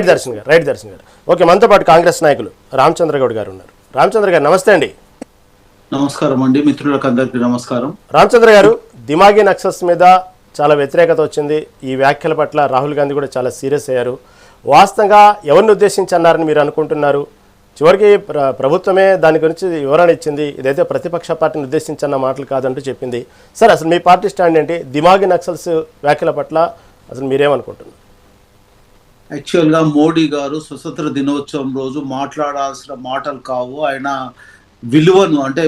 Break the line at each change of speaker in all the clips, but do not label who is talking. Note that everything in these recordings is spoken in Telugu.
దర్శన్ గారు ఓకే, మనతో పాటు కాంగ్రెస్ నాయకులు రామచంద్ర గౌడ్ గారు ఉన్నారు. రామచంద్ర గారు నమస్తే అండి.
నమస్కారం అండి, మిత్రులకు అందరికీ నమస్కారం.
రామచంద్ర గారు, దిమాగి నక్సల్స్ మీద చాలా వ్యతిరేకత వచ్చింది. ఈ వ్యాఖ్యల పట్ల రాహుల్ గాంధీ కూడా చాలా సీరియస్ అయ్యారు. వాస్తవంగా ఎవరిని ఉద్దేశించి అన్నారని మీరు అనుకుంటున్నారు? చివరికి ప్రభుత్వమే దాని గురించి వివరణ ఇచ్చింది. ఇదైతే ప్రతిపక్ష పార్టీని ఉద్దేశించన్న మాటలు కాదంటూ చెప్పింది. సార్, అసలు మీ పార్టీ స్టాండ్ ఏంటి? దిమాగి నక్సల్స్ వ్యాఖ్యల పట్ల అసలు మీరేమనుకుంటున్నారు?
యాక్చువల్గా మోడీ గారు స్వతంత్ర దినోత్సవం రోజు మాట్లాడాల్సిన మాటలు కావు. ఆయన విలువను అంటే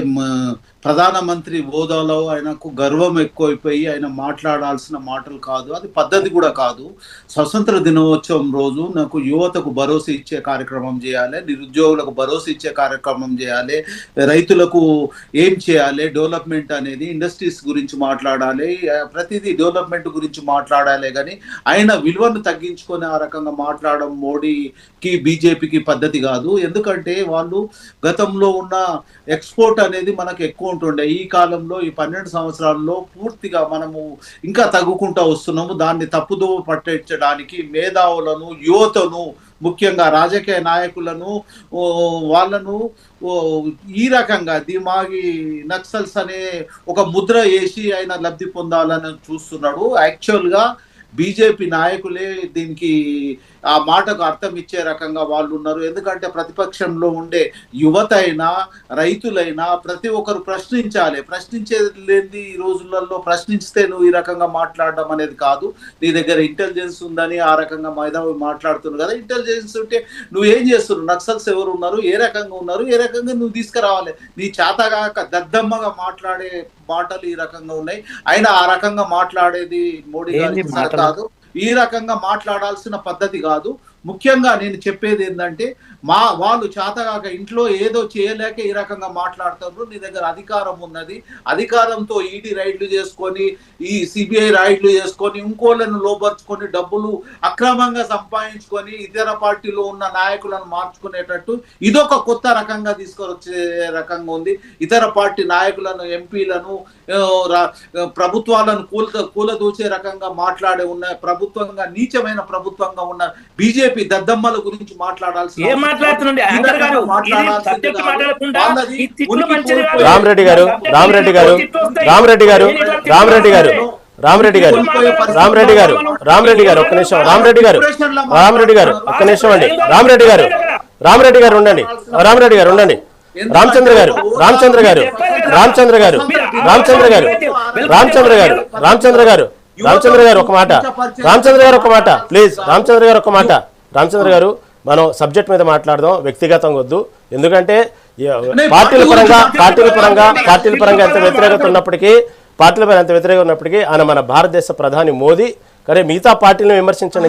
ప్రధానమంత్రి హోదాలో ఆయనకు గర్వం ఎక్కువైపోయి ఆయన మాట్లాడాల్సిన మాటలు కాదు, అది పద్ధతి కూడా కాదు. స్వతంత్ర దినోత్సవం రోజు నాకు యువతకు భరోసా ఇచ్చే కార్యక్రమం చేయాలి, నిరుద్యోగులకు భరోసా ఇచ్చే కార్యక్రమం చేయాలి, రైతులకు ఏం చేయాలి, డెవలప్మెంట్ అనేది ఇండస్ట్రీస్ గురించి మాట్లాడాలి, ప్రతిదీ డెవలప్మెంట్ గురించి మాట్లాడాలి. కానీ ఆయన విలువను తగ్గించుకొని ఆ రకంగా మాట్లాడడం మోడీకి బీజేపీకి పద్ధతి కాదు. ఎందుకంటే వాళ్ళు గతంలో ఉన్న ఎక్స్పోర్ట్ అనేది మనకు ఎక్కువ ఉంటుండే. ఈ కాలంలో ఈ 12 సంవత్సరాల్లో పూర్తిగా మనము ఇంకా తగ్గుకుంటూ వస్తున్నాము. దాన్ని తప్పుదోవ పట్టించడానికి మేధావులను, యువతను, ముఖ్యంగా రాజకీయ నాయకులను వాళ్ళను ఈ రకంగా దిమాగి నక్సల్స్ అనే ఒక ముద్ర వేసి ఆయన లబ్ధి పొందాలని చూస్తున్నాడు. యాక్చువల్గా బీజేపీ నాయకులే దీనికి ఆ మాటకు అర్థం ఇచ్చే రకంగా వాళ్ళు ఉన్నారు. ఎందుకంటే ప్రతిపక్షంలో ఉండే యువత అయినా రైతులైనా ప్రతి ఒక్కరు ప్రశ్నించాలి. ప్రశ్నించేది ఈ రోజులలో ప్రశ్నిస్తే నువ్వు ఈ రకంగా మాట్లాడడం అనేది కాదు. నీ దగ్గర ఇంటెలిజెన్స్ ఉందని ఆ రకంగా మేధావి మాట్లాడుతున్నావు కదా. ఇంటెలిజెన్స్ ఉంటే నువ్వు ఏం చేస్తున్నావు? నక్సల్స్ ఎవరు ఉన్నారు, ఏ రకంగా ఉన్నారు, ఏ రకంగా నువ్వు తీసుకురావాలి. నీ చేతగాక దద్దమ్మగా మాట్లాడే మాటలు ఈ రకంగా ఉన్నాయి. అయినా ఆ రకంగా మాట్లాడేది మోడీ గారికి కాదు, ఈ రకంగా మాట్లాడాల్సిన పద్ధతి కాదు. ముఖ్యంగా నేను చెప్పేది ఏంటంటే వాళ్ళు చేతగాక ఇంట్లో ఏదో చేయలేక ఈ రకంగా మాట్లాడుతున్నారు. నీ దగ్గర అధికారం ఉన్నది, అధికారంతో ఈడీ రైడ్లు చేసుకొని, ఈ సిబిఐ రైడ్లు చేసుకొని, ఇంకోళ్ళను లోపరుచుకొని, డబ్బులు అక్రమంగా సంపాదించుకొని ఇతర పార్టీలో ఉన్న నాయకులను మార్చుకునేటట్టు ఇదొక కొత్త రకంగా తీసుకొచ్చే రకంగా ఉంది. ఇతర పార్టీ నాయకులను, ఎంపీలను, ప్రభుత్వాలను కూలదూచే రకంగా మాట్లాడే ఉన్న ప్రభుత్వంగా, నీచమైన ప్రభుత్వంగా ఉన్న బీజేపీ దద్దమ్మల గురించి మాట్లాడాల్సిన
రామరెడ్డి గారు ఉండండి. రామచంద్ర గారు ఒక మాట ప్లీజ్. రామచంద్ర గారు, మనం సబ్జెక్ట్ మీద మాట్లాడదాం, వ్యక్తిగతంగా వద్దు. ఎందుకంటే పార్టీల పరంగా ఎంత వ్యతిరేకత ఉన్నప్పటికీ ఆయన మన భారతదేశ ప్రధాని మోదీ. కానీ మిగతా పార్టీలను విమర్శించండి.